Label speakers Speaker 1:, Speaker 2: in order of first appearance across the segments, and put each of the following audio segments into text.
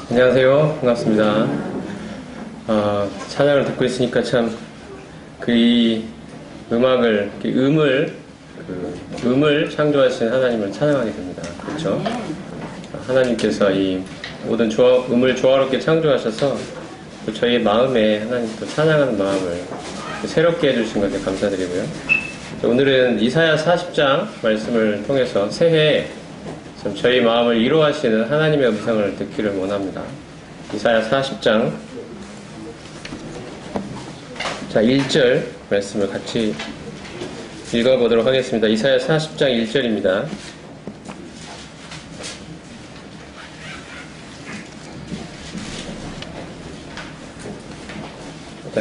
Speaker 1: 안녕하세요. 반갑습니다. 찬양을 듣고 있으니까 참, 이 음악을, 음을 창조하신 하나님을 찬양하게 됩니다. 그렇죠? 하나님께서 이 모든 음을 조화롭게 창조하셔서 또 저희의 마음에 하나님 또 찬양하는 마음을 새롭게 해주신 것에 감사드리고요. 오늘은 이사야 40장 말씀을 통해서 새해 저희 마음을 위로하시는 하나님의 음성을 듣기를 원합니다. 이사야 40장 1절 말씀을 같이 읽어보도록 하겠습니다. 이사야 40장 1절입니다.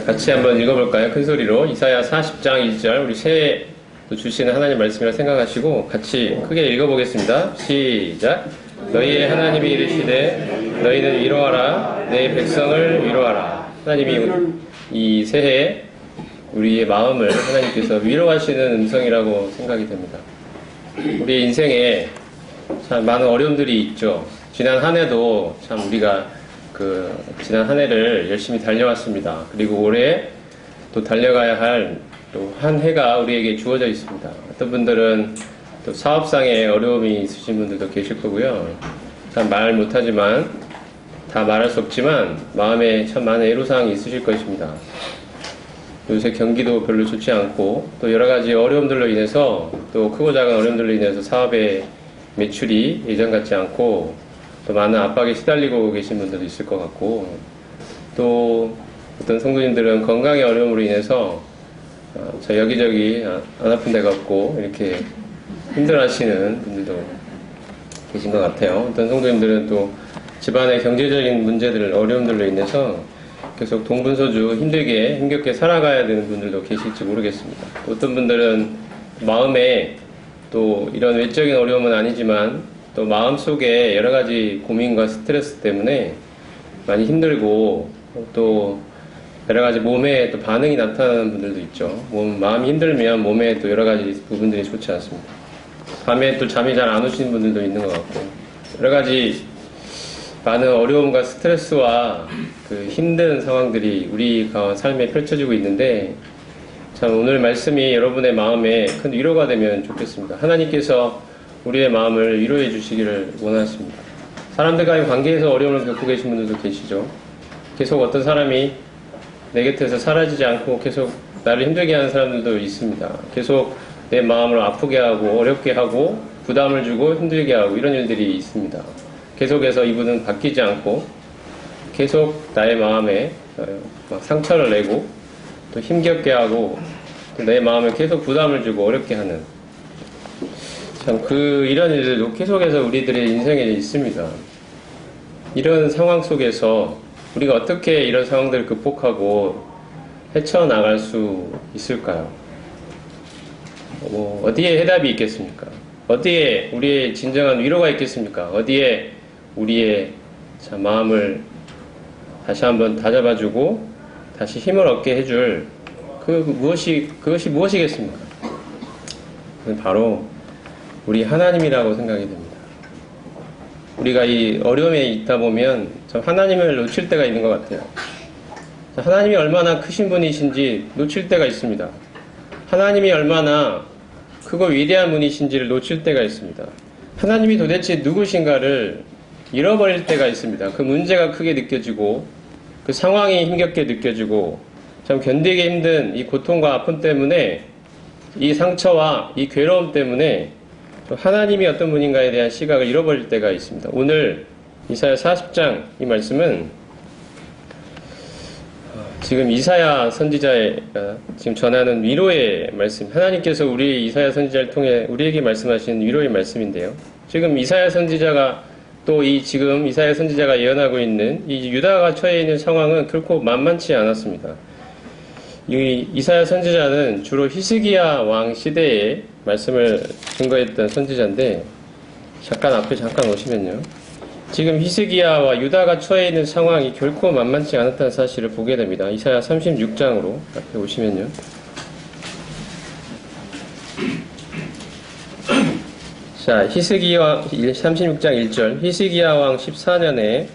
Speaker 1: 같이 한번 읽어볼까요? 큰 소리로. 이사야 40장 1절, 우리 새해 주시는 하나님 말씀이라 생각하시고 같이 크게 읽어보겠습니다. 시작. 너희의 하나님이 이르시되 너희는 위로하라, 내 백성을 위로하라. 하나님이 이 새해 우리의 마음을 하나님께서 위로하시는 음성이라고 생각이 됩니다. 우리의 인생에 참 많은 어려움들이 있죠. 지난 한 해도 참 우리가 지난 한 해를 열심히 달려왔습니다. 그리고 올해 또 달려가야 할 또 한 해가 우리에게 주어져 있습니다. 어떤 분들은 또 사업상의 어려움이 있으신 분들도 계실 거고요. 참 말 못하지만, 다 말할 수 없지만 마음에 참 많은 애로사항이 있으실 것입니다. 요새 경기도 별로 좋지 않고 또 여러 가지 어려움들로 인해서, 또 크고 작은 어려움들로 인해서 사업의 매출이 예전 같지 않고 또 많은 압박에 시달리고 계신 분들도 있을 것 같고, 또 어떤 성도님들은 건강의 어려움으로 인해서 저 여기저기 안 아픈 데가 없고 이렇게 힘들어하시는 분들도 계신 것 같아요. 어떤 성도님들은 또 집안의 경제적인 문제들, 어려움들로 인해서 계속 동분서주 힘겹게 살아가야 되는 분들도 계실지 모르겠습니다. 어떤 분들은 마음에 또 이런 외적인 어려움은 아니지만 또 마음속에 여러 가지 고민과 스트레스 때문에 많이 힘들고, 또 여러 가지 몸에 또 반응이 나타나는 분들도 있죠. 마음이 힘들면 몸에 또 여러 가지 부분들이 좋지 않습니다. 밤에 또 잠이 잘 안 오시는 분들도 있는 것 같고, 여러 가지 많은 어려움과 스트레스와 힘든 상황들이 우리 삶에 펼쳐지고 있는데, 참 오늘 말씀이 여러분의 마음에 큰 위로가 되면 좋겠습니다. 하나님께서 우리의 마음을 위로해 주시기를 원하십니다. 사람들과의 관계에서 어려움을 겪고 계신 분들도 계시죠. 계속 어떤 사람이 내 곁에서 사라지지 않고 계속 나를 힘들게 하는 사람들도 있습니다. 계속 내 마음을 아프게 하고 어렵게 하고 부담을 주고 힘들게 하고 이런 일들이 있습니다. 계속해서 이분은 바뀌지 않고 계속 나의 마음에 막 상처를 내고 또 힘겹게 하고 또 내 마음에 계속 부담을 주고 어렵게 하는, 참 이런 일들도 계속해서 우리들의 인생에 있습니다. 이런 상황 속에서 우리가 어떻게 이런 상황들을 극복하고 헤쳐나갈 수 있을까요? 어디에 해답이 있겠습니까? 어디에 우리의 진정한 위로가 있겠습니까? 어디에 우리의 마음을 다시 한번 다잡아주고 다시 힘을 얻게 해줄 그것이 무엇이겠습니까? 그건 바로 우리 하나님이라고 생각이 됩니다. 우리가 이 어려움에 있다 보면 참 하나님을 놓칠 때가 있는 것 같아요. 하나님이 얼마나 크신 분이신지 놓칠 때가 있습니다. 하나님이 얼마나 크고 위대한 분이신지를 놓칠 때가 있습니다. 하나님이 도대체 누구신가를 잃어버릴 때가 있습니다. 그 문제가 크게 느껴지고 그 상황이 힘겹게 느껴지고 참 견디기 힘든 이 고통과 아픔 때문에, 이 상처와 이 괴로움 때문에 하나님이 어떤 분인가에 대한 시각을 잃어버릴 때가 있습니다. 오늘 이사야 40장 이 말씀은 지금 이사야 선지자가 지금 전하는 위로의 말씀, 하나님께서 우리 이사야 선지자를 통해 우리에게 말씀하신 위로의 말씀인데요. 지금 이사야 선지자가 또 지금 이사야 선지자가 예언하고 있는 이 유다가 처해 있는 상황은 결코 만만치 않았습니다. 이 이사야 선지자는 주로 히스기야 왕 시대에 말씀을 증거했던 선지자인데, 앞에 잠깐 오시면요. 지금 히스기야와 유다가 처해 있는 상황이 결코 만만치 않았다는 사실을 보게 됩니다. 이사야 36장으로 앞에 오시면요. 자, 히스기야 36장 1절. 히스기야 왕 14년에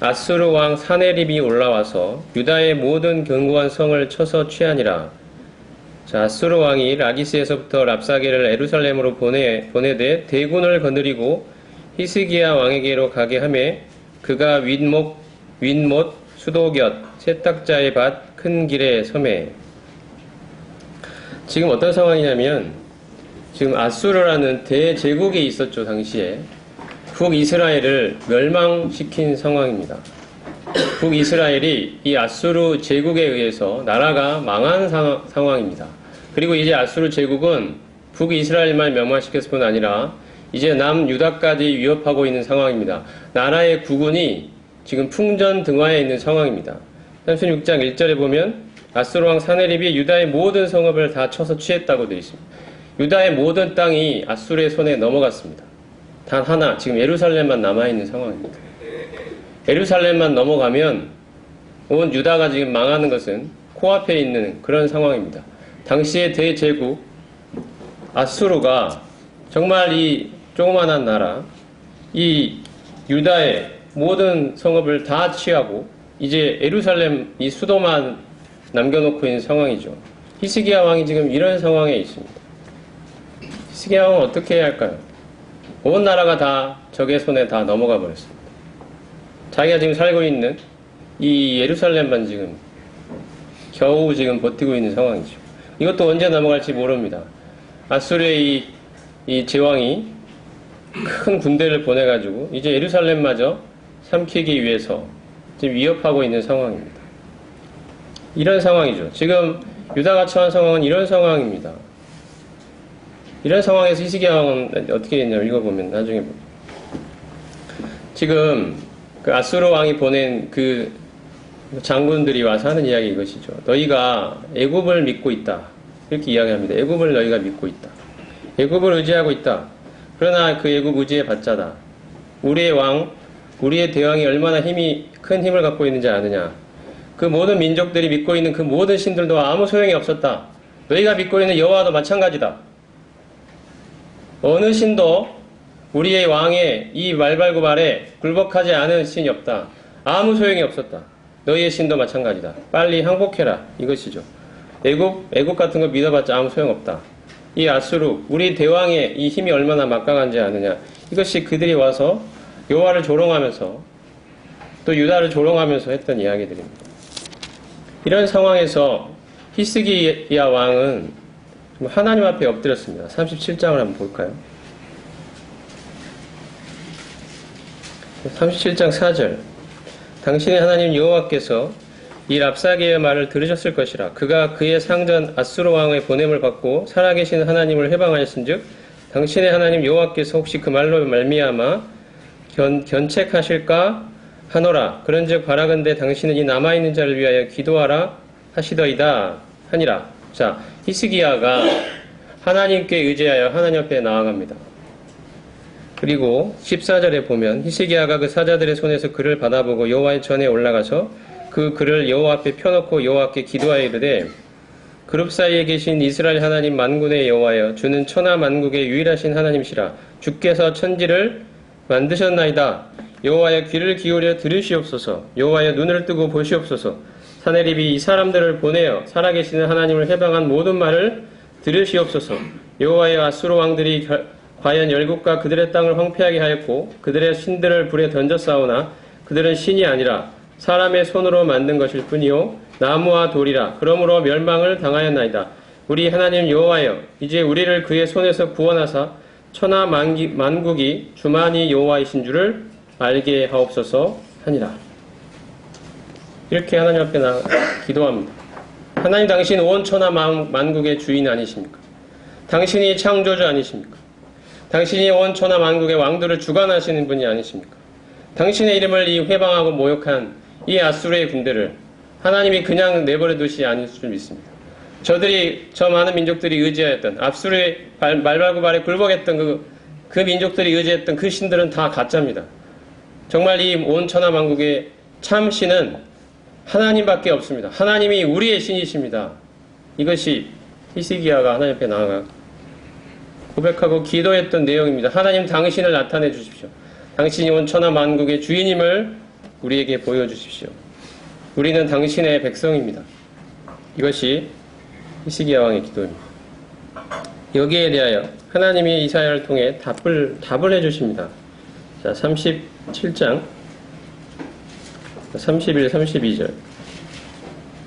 Speaker 1: 아수르 왕 사네립이 올라와서 유다의 모든 견고한 성을 쳐서 취하니라. 자, 아수르 왕이 라기스에서부터 랍사게를 예루살렘으로 보내되 대군을 거느리고 히스기야 왕에게로 가게 하매 그가 윗못, 수도곁, 세탁자의 밭, 큰 길에 섬에. 지금 어떤 상황이냐면 지금 아수르라는 대제국이 있었죠. 당시에 북이스라엘을 멸망시킨 상황입니다. 북이스라엘이 이 아수르 제국에 의해서 나라가 망한 상황입니다. 그리고 이제 아수르 제국은 북이스라엘만 멸망시켰을 뿐 아니라 이제 남유다까지 위협하고 있는 상황입니다. 나라의 국군이 지금 풍전등화에 있는 상황입니다. 36장 1절에 보면 아수르 왕 사네립이 유다의 모든 성읍을 다 쳐서 취했다고 되어 있습니다. 유다의 모든 땅이 아수르의 손에 넘어갔습니다. 단 하나, 지금 예루살렘만 남아있는 상황입니다. 예루살렘만 넘어가면 온 유다가 지금 망하는 것은 코앞에 있는 그런 상황입니다. 당시의 대제국 아수르가 정말 이 조그만한 나라, 이 유다의 모든 성읍을 다 취하고 이제 예루살렘 이 수도만 남겨놓고 있는 상황이죠. 히스기야 왕이 지금 이런 상황에 있습니다. 히스기야 왕은 어떻게 해야 할까요? 온 나라가 다 적의 손에 다 넘어가 버렸습니다. 자기가 지금 살고 있는 이 예루살렘만 지금 겨우 지금 버티고 있는 상황이죠. 이것도 언제 넘어갈지 모릅니다. 아수르의 이 제왕이 큰 군대를 보내가지고 이제 예루살렘마저 삼키기 위해서 지금 위협하고 있는 상황입니다. 이런 상황이죠. 지금 유다가 처한 상황은 이런 상황입니다. 이런 상황에서 히스기야 왕은 어떻게 했냐고 읽어보면 나중에 지금 그 아수르 왕이 보낸 그 장군들이 와서 하는 이야기 이것이죠. 너희가 애굽을 믿고 있다. 이렇게 이야기합니다. 애굽을 너희가 믿고 있다. 애굽을 의지하고 있다. 그러나 그 애굽 의지에 받자다. 우리의 왕, 우리의 대왕이 얼마나 큰 힘을 갖고 있는지 아느냐. 그 모든 민족들이 믿고 있는 그 모든 신들도 아무 소용이 없었다. 너희가 믿고 있는 여호와도 마찬가지다. 어느 신도 우리의 왕의 이 말발굽알에 굴복하지 않은 신이 없다. 아무 소용이 없었다. 너희의 신도 마찬가지다. 빨리 항복해라. 이것이죠. 애국 같은 거 믿어봤자 아무 소용없다. 이 아수르, 우리 대왕의 이 힘이 얼마나 막강한지 아느냐. 이것이 그들이 와서 여호와를 조롱하면서 또 유다를 조롱하면서 했던 이야기들입니다. 이런 상황에서 히스기야 왕은 하나님 앞에 엎드렸습니다. 37장을 한번 볼까요? 37장 4절. 당신의 하나님 여호와께서 이 랍사게의 말을 들으셨을 것이라. 그가 그의 상전 아수르 왕의 보냄을 받고 살아계신 하나님을 해방하였은즉 당신의 하나님 여호와께서 혹시 그 말로 말미암아 견책하실까 하노라. 그런즉 바라건대 당신은 이 남아있는 자를 위하여 기도하라 하시더이다 하니라. 자, 히스기야가 하나님께 의지하여 하나님 앞에 나아갑니다. 그리고 14절에 보면 히스기야가 그 사자들의 손에서 글을 받아보고 여호와의 전에 올라가서 그 글을 여호와 앞에 펴놓고 여호와께 기도하여 이르되 그룹 사이에 계신 이스라엘 하나님 만군의 여호와여 주는 천하 만국의 유일하신 하나님이시라. 주께서 천지를 만드셨나이다. 여호와여 귀를 기울여 들으시옵소서. 여호와여 눈을 뜨고 보시옵소서. 사네립이 이 사람들을 보내어 살아계시는 하나님을 해방한 모든 말을 들으시옵소서. 여호와여 아수르 왕들이 과연 열국과 그들의 땅을 황폐하게 하였고 그들의 신들을 불에 던졌사오나 그들은 신이 아니라 사람의 손으로 만든 것일 뿐이요 나무와 돌이라. 그러므로 멸망을 당하였나이다. 우리 하나님 여호와여 이제 우리를 그의 손에서 구원하사 천하 만국이 주만이 여호와이신 줄을 알게 하옵소서 하니라. 이렇게 하나님 앞에 기도합니다. 하나님 당신 온 천하 만국의 주인 아니십니까? 당신이 창조주 아니십니까? 당신이 온 천하 만국의 왕들을 주관하시는 분이 아니십니까? 당신의 이름을 이 회방하고 모욕한 이 아수르의 군대를 하나님이 그냥 내버려 두시지 않을 줄 믿습니다. 저 많은 민족들이 의지하였던 아수르의 말발굽알에 굴복했던 그 민족들이 의지했던 그 신들은 다 가짜입니다. 정말 이 온 천하 만국의 참 신은 하나님밖에 없습니다. 하나님이 우리의 신이십니다. 이것이 히스기야가 하나님 앞에 나아가 고백하고 기도했던 내용입니다. 하나님 당신을 나타내 주십시오. 당신이 온 천하 만국의 주인임을 우리에게 보여주십시오. 우리는 당신의 백성입니다. 이것이 히스기야 왕의 기도입니다. 여기에 대하여 하나님이 이사야를 통해 답을 해주십니다. 자, 37장 31, 32절.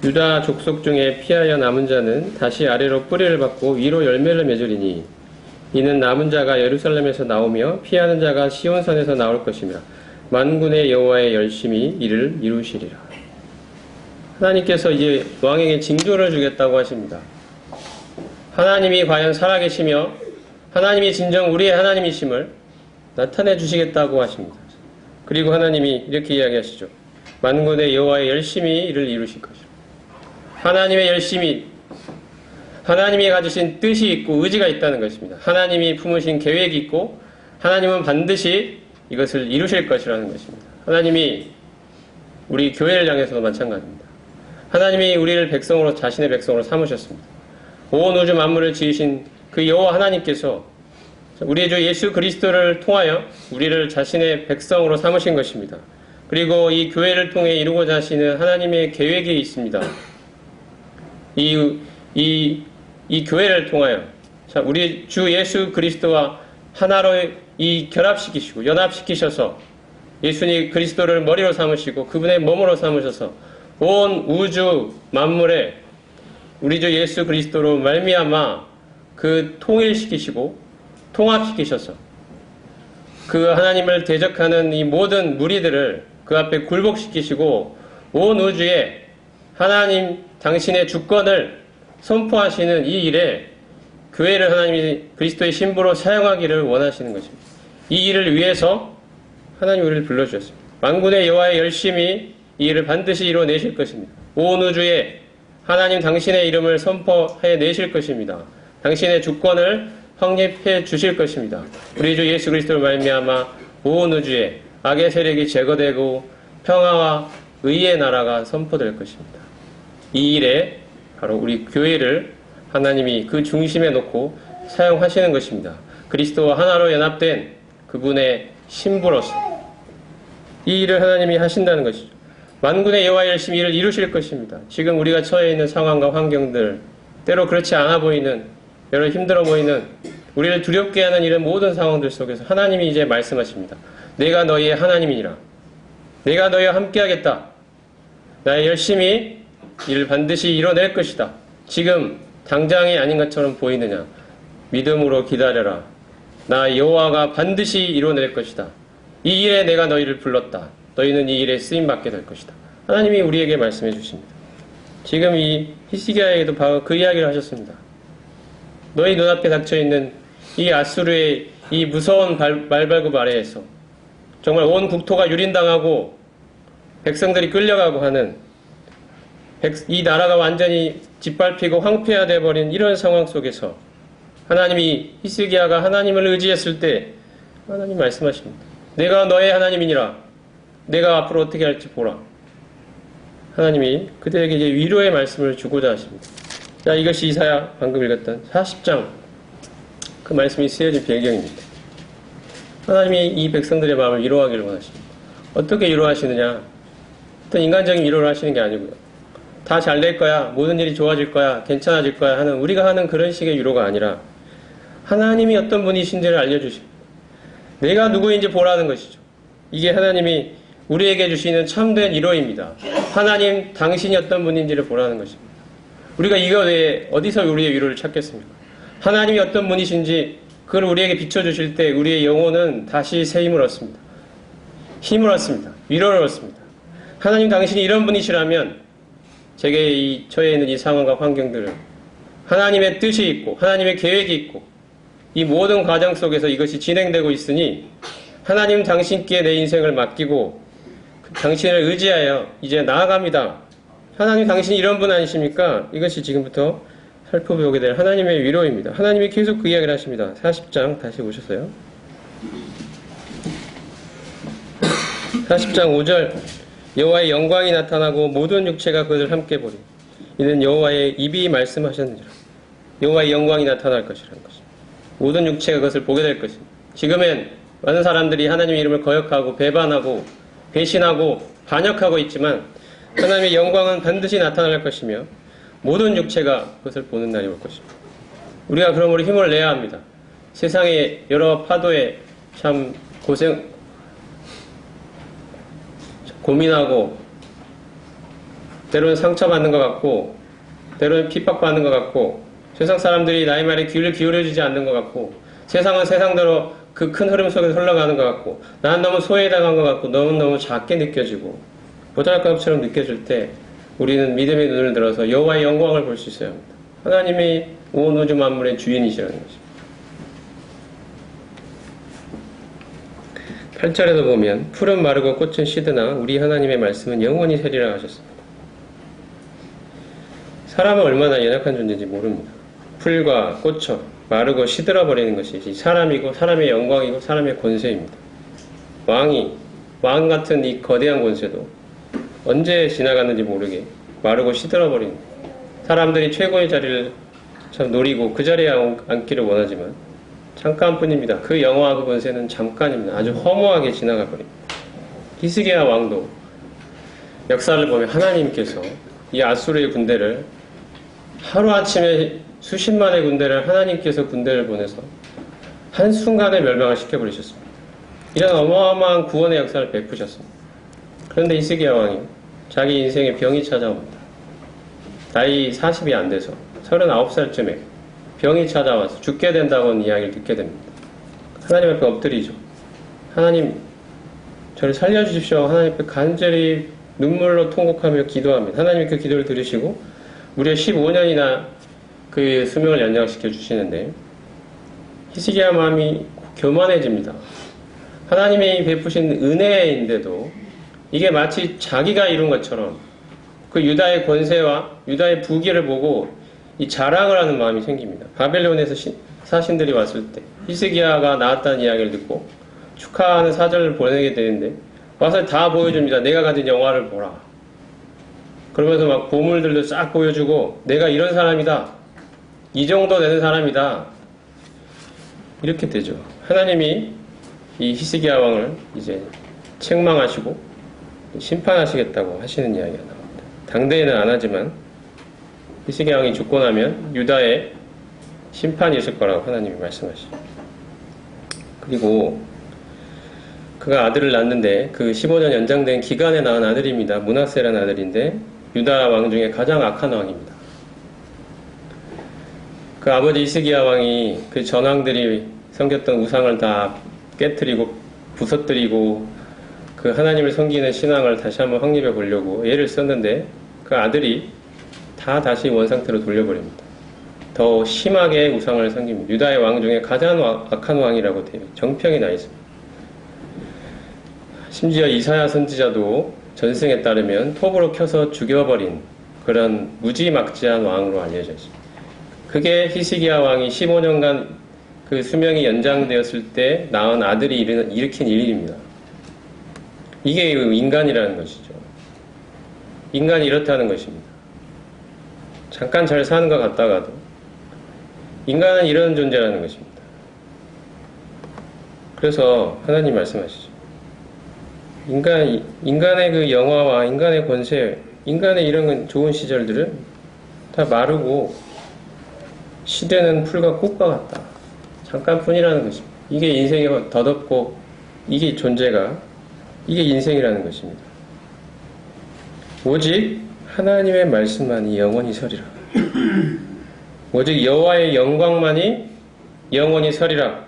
Speaker 1: 유다 족속 중에 피하여 남은 자는 다시 아래로 뿌리를 받고 위로 열매를 맺으리니 이는 남은 자가 예루살렘에서 나오며 피하는 자가 시온산에서 나올 것이며 만군의 여호와의 열심히 이를 이루시리라. 하나님께서 이제 왕에게 징조를 주겠다고 하십니다. 하나님이 과연 살아계시며 하나님이 진정 우리의 하나님이심을 나타내 주시겠다고 하십니다. 그리고 하나님이 이렇게 이야기하시죠. 만군의 여호와의 열심히 이를 이루실 것이라. 하나님의 열심히, 하나님이 가지신 뜻이 있고 의지가 있다는 것입니다. 하나님이 품으신 계획이 있고 하나님은 반드시 이것을 이루실 것이라는 것입니다. 하나님이 우리 교회를 향해서도 마찬가지입니다. 하나님이 우리를 백성으로, 자신의 백성으로 삼으셨습니다. 온 우주 만물을 지으신 그 여호와 하나님께서 우리 주 예수 그리스도를 통하여 우리를 자신의 백성으로 삼으신 것입니다. 그리고 이 교회를 통해 이루고자 하시는 하나님의 계획이 있습니다. 이 교회를 통하여 우리 주 예수 그리스도와 하나로 이 결합시키시고 연합시키셔서 예수님 그리스도를 머리로 삼으시고 그분의 몸으로 삼으셔서 온 우주 만물에 우리 주 예수 그리스도로 말미암아 그 통일시키시고 통합시키셔서 그 하나님을 대적하는 이 모든 무리들을 그 앞에 굴복시키시고 온 우주에 하나님 당신의 주권을 선포하시는 이 일에 교회를 하나님이 그리스도의 신부로 사용하기를 원하시는 것입니다. 이 일을 위해서 하나님 우리를 불러주셨습니다. 만군의 여호와의 열심히 이 일을 반드시 이루어내실 것입니다. 온 우주에 하나님 당신의 이름을 선포해 내실 것입니다. 당신의 주권을 확립해 주실 것입니다. 우리 주 예수 그리스도를 말미암아 온 우주에 악의 세력이 제거되고 평화와 의의 나라가 선포될 것입니다. 이 일에 바로 우리 교회를 하나님이 그 중심에 놓고 사용하시는 것입니다. 그리스도와 하나로 연합된 그분의 신부로서 이 일을 하나님이 하신다는 것이죠. 만군의 여호와의 열심히 이를 이루실 것입니다. 지금 우리가 처해 있는 상황과 환경들, 때로 그렇지 않아 보이는, 여러 힘들어 보이는, 우리를 두렵게 하는 이런 모든 상황들 속에서 하나님이 이제 말씀하십니다. 내가 너희의 하나님이니라. 내가 너희와 함께하겠다. 나의 열심히 이를 반드시 이뤄낼 것이다. 지금 당장이 아닌 것처럼 보이느냐? 믿음으로 기다려라. 나 여호와가 반드시 이뤄낼 것이다. 이 일에 내가 너희를 불렀다. 너희는 이 일에 쓰임받게 될 것이다. 하나님이 우리에게 말씀해 주십니다. 지금 이 히스기야에게도 바로 그 이야기를 하셨습니다. 너희 눈앞에 닥쳐있는 이 아수르의 이 무서운 말발굽 아래에서 정말 온 국토가 유린당하고 백성들이 끌려가고 하는 이 나라가 완전히 짓밟히고 황폐화되어 버린 이런 상황 속에서 하나님이 히스기야가 하나님을 의지했을 때 하나님 말씀하십니다. 내가 너의 하나님이니라. 내가 앞으로 어떻게 할지 보라. 하나님이 그들에게 이제 위로의 말씀을 주고자 하십니다. 자, 이것이 이사야 방금 읽었던 40장 그 말씀이 쓰여진 배경입니다. 하나님이 이 백성들의 마음을 위로하기를 원하십니다. 어떻게 위로하시느냐? 어떤 인간적인 위로를 하시는 게 아니고요. 다 잘 될 거야, 모든 일이 좋아질 거야, 괜찮아질 거야 하는 우리가 하는 그런 식의 위로가 아니라 하나님이 어떤 분이신지를 알려주십니다. 내가 누구인지 보라는 것이죠. 이게 하나님이 우리에게 주시는 참된 위로입니다. 하나님 당신이 어떤 분인지를 보라는 것입니다. 우리가 이거 외에 어디서 우리의 위로를 찾겠습니까? 하나님이 어떤 분이신지 그걸 우리에게 비춰주실 때 우리의 영혼은 다시 새 힘을 얻습니다. 힘을 얻습니다. 위로를 얻습니다. 하나님 당신이 이런 분이시라면 제게 이 처해 있는 이 상황과 환경들을 하나님의 뜻이 있고 하나님의 계획이 있고 이 모든 과정 속에서 이것이 진행되고 있으니 하나님 당신께 내 인생을 맡기고 당신을 의지하여 이제 나아갑니다. 하나님 당신이 이런 분 아니십니까? 이것이 지금부터 살펴보게 될 하나님의 위로입니다. 하나님이 계속 그 이야기를 하십니다. 40장 다시 오셨어요. 40장 5절 여호와의 영광이 나타나고 모든 육체가 그것을 함께 보리. 이는 여호와의 입이 말씀하셨느니라. 여호와의 영광이 나타날 것이라는 것입니다. 모든 육체가 그것을 보게 될 것입니다. 지금은 많은 사람들이 하나님의 이름을 거역하고 배반하고 배신하고 반역하고 있지만 하나님의 영광은 반드시 나타날 것이며 모든 육체가 그것을 보는 날이 올 것입니다. 우리가 그러므로 힘을 내야 합니다. 세상의 여러 파도에 참 고민하고 때로는 상처받는 것 같고 때로는 핍박받는 것 같고 세상 사람들이 나의 말에 귀를 기울여주지 않는 것 같고 세상은 세상대로 그 큰 흐름 속에서 흘러가는 것 같고 난 너무 소외당한 것 같고 너무너무 작게 느껴지고 보잘것없처럼 느껴질 때 우리는 믿음의 눈을 들어서 여호와의 영광을 볼 수 있어야 합니다. 하나님이 온 우주 만물의 주인이시라는 것입니다. 8절에도 보면 풀은 마르고 꽃은 시드나 우리 하나님의 말씀은 영원히 세리라 하셨습니다. 사람은 얼마나 연약한 존재인지 모릅니다. 풀과 꽃처럼 마르고 시들어버리는 것이 사람이고 사람의 영광이고 사람의 권세입니다. 왕 같은 이 거대한 권세도 언제 지나갔는지 모르게 마르고 시들어버리는 사람들이 최고의 자리를 참 노리고 그 자리에 앉기를 원하지만 잠깐뿐입니다. 그 영화와 그 권세는 잠깐입니다. 아주 허무하게 지나가 버립니다. 히스기야 왕도 역사를 보면 하나님께서 이 아수르의 군대를 하루아침에 수십만의 군대를 하나님께서 군대를 보내서 한순간에 멸망을 시켜버리셨습니다. 이런 어마어마한 구원의 역사를 베푸셨습니다. 그런데 히스기야 왕이 자기 인생에 병이 찾아옵니다. 나이 40이 안 돼서 39살쯤에 병이 찾아와서 죽게 된다고는 이야기를 듣게 됩니다. 하나님 앞에 엎드리죠. 하나님 저를 살려주십시오. 하나님 앞에 간절히 눈물로 통곡하며 기도합니다. 하나님이 그 기도를 들으시고 무려 15년이나 그 수명을 연장시켜 주시는데 히스기야 마음이 교만해집니다. 하나님이 베푸신 은혜인데도 이게 마치 자기가 이룬 것처럼 그 유다의 권세와 유다의 부귀를 보고 이 자랑을 하는 마음이 생깁니다. 바벨론에서 사신들이 왔을 때 히스기야가 나왔다는 이야기를 듣고 축하하는 사절을 보내게 되는데 와서 다 보여줍니다. 내가 가진 영화를 보라. 그러면서 막 보물들도 싹 보여주고 내가 이런 사람이다. 이 정도 되는 사람이다. 이렇게 되죠. 하나님이 이 히스기야 왕을 이제 책망하시고 심판하시겠다고 하시는 이야기가 나옵니다. 당대에는 안 하지만 히스기야 왕이 죽고 나면 유다에 심판이 있을 거라고 하나님이 말씀하시죠. 그리고 그가 아들을 낳는데 그 15년 연장된 기간에 낳은 아들입니다. 므낫세라는 아들인데 유다 왕 중에 가장 악한 왕입니다. 그 아버지 히스기야 왕이 그 전왕들이 섬겼던 우상을 다 깨트리고 부서뜨리고 그 하나님을 섬기는 신앙을 다시 한번 확립해 보려고 애를 썼는데 그 아들이 다 다시 원상태로 돌려버립니다. 더 심하게 우상을 섬깁니다. 유다의 왕 중에 가장 악한 왕이라고 돼요. 정평이 나 있습니다. 심지어 이사야 선지자도 전승에 따르면 톱으로 켜서 죽여버린 그런 무지막지한 왕으로 알려져 있습니다. 그게 히스기야 왕이 15년간 그 수명이 연장되었을 때 낳은 아들이 일으킨 일입니다. 이게 인간이라는 것이죠. 인간이 이렇다는 것입니다. 잠깐 잘 사는 것 같다가도 인간은 이런 존재라는 것입니다. 그래서 하나님 말씀하시죠. 인간의 그 영화와 인간의 권세, 인간의 이런 좋은 시절들은 다 마르고 시대는 풀과 꽃과 같다. 잠깐뿐이라는 것입니다. 이게 인생이 덧없고 이게 존재가 이게 인생이라는 것입니다. 오직 하나님의 말씀만이 영원히 서리라. 오직 여호와의 영광만이 영원히 서리라.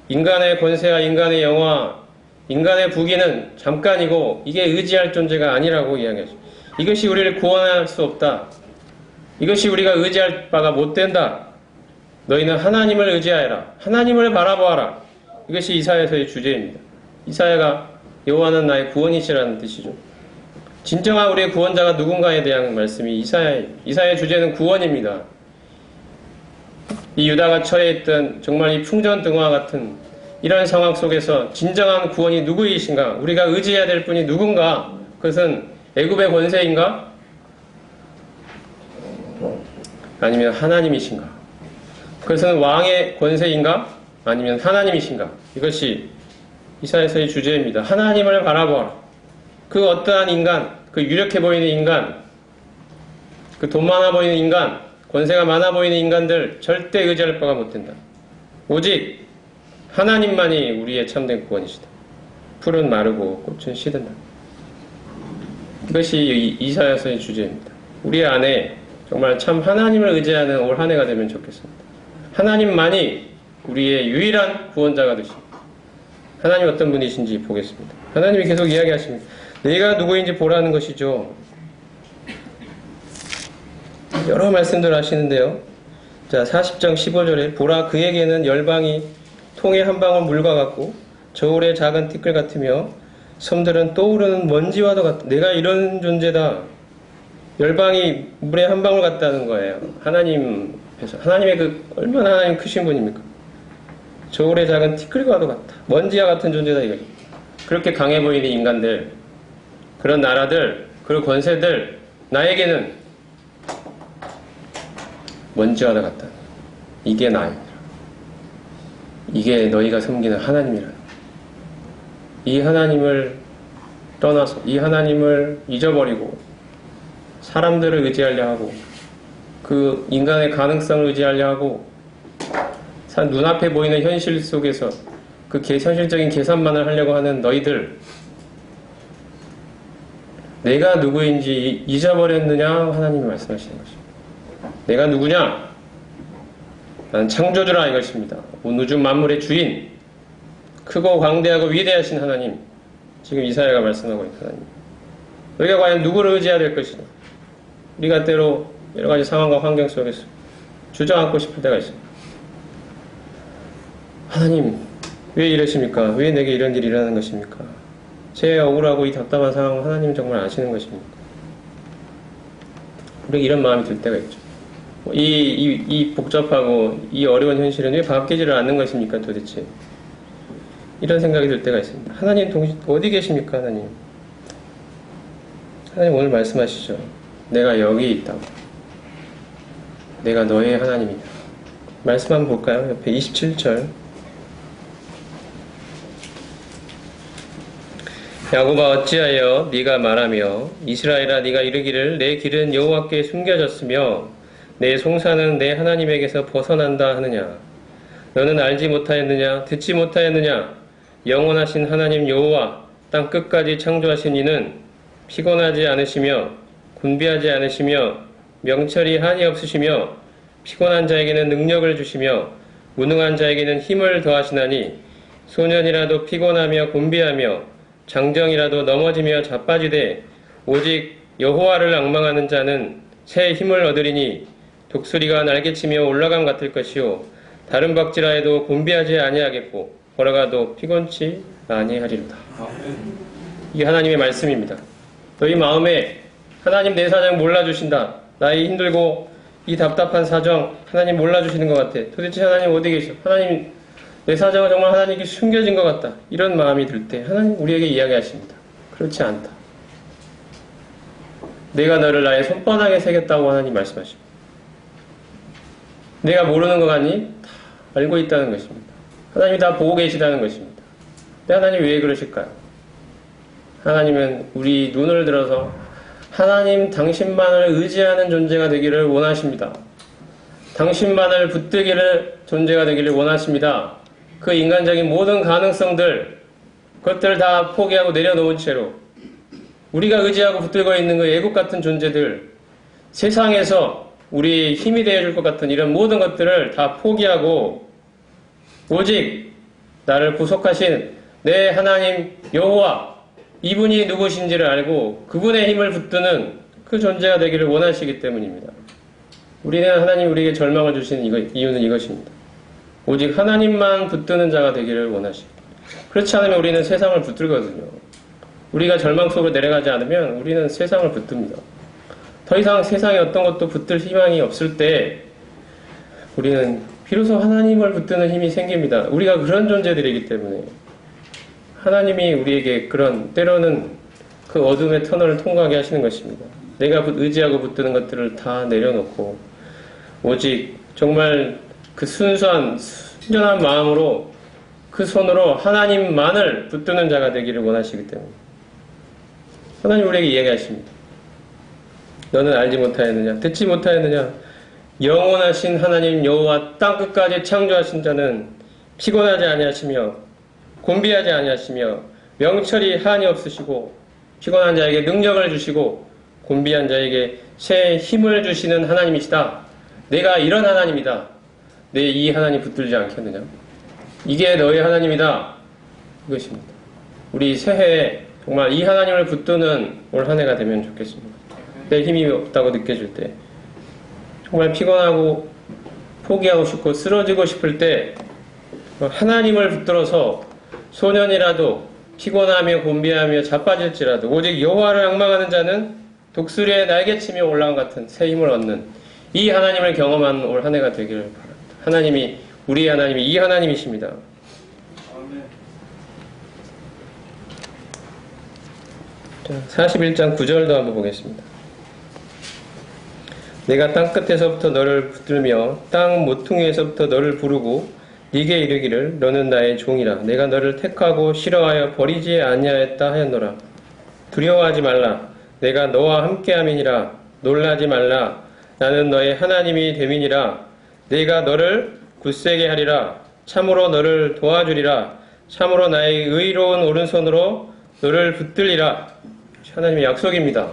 Speaker 1: 인간의 권세와 인간의 영화, 인간의 부귀는 잠깐이고 이게 의지할 존재가 아니라고 이야기하죠. 이것이 우리를 구원할 수 없다. 이것이 우리가 의지할 바가 못 된다. 너희는 하나님을 의지하여라. 하나님을 바라보아라. 이것이 이사야서의 주제입니다. 이사야가 여호와는 나의 구원이시라는 뜻이죠. 진정한 우리의 구원자가 누군가에 대한 말씀이 이사야의 주제는 구원입니다. 이 유다가 처해 있던 정말 이 풍전등화 같은 이런 상황 속에서 진정한 구원이 누구이신가? 우리가 의지해야 될 분이 누군가? 그것은 애굽의 권세인가? 아니면 하나님이신가? 그것은 왕의 권세인가? 아니면 하나님이신가? 이것이 이사야서의 주제입니다. 하나님을 바라보아라. 그 어떠한 인간, 그 유력해 보이는 인간, 그 돈 많아 보이는 인간, 권세가 많아 보이는 인간들 절대 의지할 바가 못 된다. 오직 하나님만이 우리의 참된 구원이시다. 풀은 마르고 꽃은 시든다. 이것이 이사야서의 주제입니다. 우리 안에 정말 참 하나님을 의지하는 올 한 해가 되면 좋겠습니다. 하나님만이 우리의 유일한 구원자가 되십니다. 하나님 어떤 분이신지 보겠습니다. 하나님이 계속 이야기하십니다. 내가 누구인지 보라는 것이죠. 여러 말씀들 하시는데요. 자, 40장 15절에 보라 그에게는 열방이 통의 한 방울 물과 같고 저울의 작은 티끌 같으며 섬들은 떠오르는 먼지와도 같다. 내가 이런 존재다. 열방이 물의 한 방울 같다는 거예요. 하나님께서. 하나님의 그 얼마나 하나님 크신 분입니까? 저울의 작은 티끌과도 같다. 먼지와 같은 존재다 이거죠. 그렇게 강해 보이는 인간들, 그런 나라들, 그런 권세들, 나에게는 먼지와도 같다. 이게 나입니다. 이게 너희가 섬기는 하나님이라. 이 하나님을 떠나서 이 하나님을 잊어버리고 사람들을 의지하려 하고 그 인간의 가능성을 의지하려 하고 눈앞에 보이는 현실 속에서 그 현실적인 계산만을 하려고 하는 너희들, 내가 누구인지 잊어버렸느냐 하나님이 말씀하시는 것입니다. 내가 누구냐? 나는 창조주라 이것입니다. 온 우주 만물의 주인, 크고 광대하고 위대하신 하나님, 지금 이사야가 말씀하고 있는 하나님. 우리가 과연 누구를 의지해야 될 것이냐? 우리가 때로 여러 가지 상황과 환경 속에서 주저앉고 싶을 때가 있습니다. 하나님, 왜 이러십니까? 왜 내게 이런 일이 일어나는 것입니까? 제 억울하고 이 답답한 상황을 하나님 정말 아시는 것입니까? 우리가 이런 마음이 들 때가 있죠. 이 복잡하고 이 어려운 현실은 왜 바뀌지를 않는 것입니까 도대체? 이런 생각이 들 때가 있습니다. 하나님 어디 계십니까 하나님? 하나님 오늘 말씀하시죠. 내가 여기 있다고. 내가 너의 하나님이다. 말씀 한번 볼까요? 옆에 27절. 야곱아 어찌하여 네가 말하며 이스라엘아 네가 이르기를 내 길은 여호와께 숨겨졌으며 내 송사는 내 하나님에게서 벗어난다 하느냐. 너는 알지 못하였느냐 듣지 못하였느냐. 영원하신 하나님 여호와 땅 끝까지 창조하신 이는 피곤하지 않으시며 군비하지 않으시며 명철이 한이 없으시며 피곤한 자에게는 능력을 주시며 무능한 자에게는 힘을 더하시나니 소년이라도 피곤하며 곤비하며 장정이라도 넘어지며 자빠지되 오직 여호와를 앙망하는 자는 새 힘을 얻으리니 독수리가 날개치며 올라감 같을 것이요 다른 박지라에도 곤비하지 아니하겠고 걸어가도 피곤치 아니하리로다. 이게 하나님의 말씀입니다. 너희 마음에 하나님 내 사정 몰라주신다. 나의 힘들고 이 답답한 사정 하나님 몰라주시는 것 같아. 도대체 하나님 어디 계셔? 하나님 내 사정은 정말 하나님께 숨겨진 것 같다. 이런 마음이 들 때 하나님 우리에게 이야기하십니다. 그렇지 않다. 내가 너를 나의 손바닥에 새겼다고 하나님 말씀하십니다. 내가 모르는 것 같니? 다 알고 있다는 것입니다. 하나님이 다 보고 계시다는 것입니다. 근데 하나님 왜 그러실까요? 하나님은 우리 눈을 들어서 하나님 당신만을 의지하는 존재가 되기를 원하십니다. 당신만을 붙들기를 존재가 되기를 원하십니다. 그 인간적인 모든 가능성들, 그것들을 다 포기하고 내려놓은 채로 우리가 의지하고 붙들고 있는 그 애국 같은 존재들, 세상에서 우리 힘이 되어줄 것 같은 이런 모든 것들을 다 포기하고 오직 나를 구속하신 내 하나님 여호와, 이분이 누구신지를 알고 그분의 힘을 붙드는 그 존재가 되기를 원하시기 때문입니다. 우리는 하나님 우리에게 절망을 주시는 이유는 이것입니다. 오직 하나님만 붙드는 자가 되기를 원하십니다. 그렇지 않으면 우리는 세상을 붙들거든요. 우리가 절망 속으로 내려가지 않으면 우리는 세상을 붙듭니다. 더 이상 세상에 어떤 것도 붙들 희망이 없을 때 우리는 비로소 하나님을 붙드는 힘이 생깁니다. 우리가 그런 존재들이기 때문에 하나님이 우리에게 그런 때로는 그 어둠의 터널을 통과하게 하시는 것입니다. 내가 의지하고 붙드는 것들을 다 내려놓고 오직 정말 그 순수한 순전한 마음으로 그 손으로 하나님만을 붙드는 자가 되기를 원하시기 때문에 하나님 우리에게 이야기하십니다. 너는 알지 못하였느냐? 듣지 못하였느냐? 영원하신 하나님 여호와 땅끝까지 창조하신 자는 피곤하지 아니하시며 곤비하지 아니하시며 명철이 한이 없으시고 피곤한 자에게 능력을 주시고 곤비한 자에게 새 힘을 주시는 하나님이시다. 내가 이런 하나님이다. 내 이 하나님 붙들지 않겠느냐? 이게 너의 하나님이다. 이것입니다. 우리 새해에 정말 이 하나님을 붙드는 올 한 해가 되면 좋겠습니다. 내 힘이 없다고 느껴질 때, 정말 피곤하고 포기하고 싶고 쓰러지고 싶을 때 하나님을 붙들어서 소년이라도 피곤하며 곤비하며 자빠질지라도 오직 여호와를 앙망하는 자는 독수리의 날개치며 올라온 같은 새 힘을 얻는 이 하나님을 경험하는 올 한 해가 되기를 바랍니다. 하나님이, 우리 하나님이 이 하나님이십니다. 자, 41장 9절도 한번 보겠습니다. 내가 땅끝에서부터 너를 붙들며 땅 모퉁이에서부터 너를 부르고 네게 이르기를 너는 나의 종이라. 내가 너를 택하고 싫어하여 버리지 아니하였다 하였노라. 두려워하지 말라. 내가 너와 함께함이니라. 놀라지 말라. 나는 너의 하나님이 됨이니라. 내가 너를 굳세게 하리라. 참으로 너를 도와주리라. 참으로 나의 의로운 오른손으로 너를 붙들리라. 하나님의 약속입니다.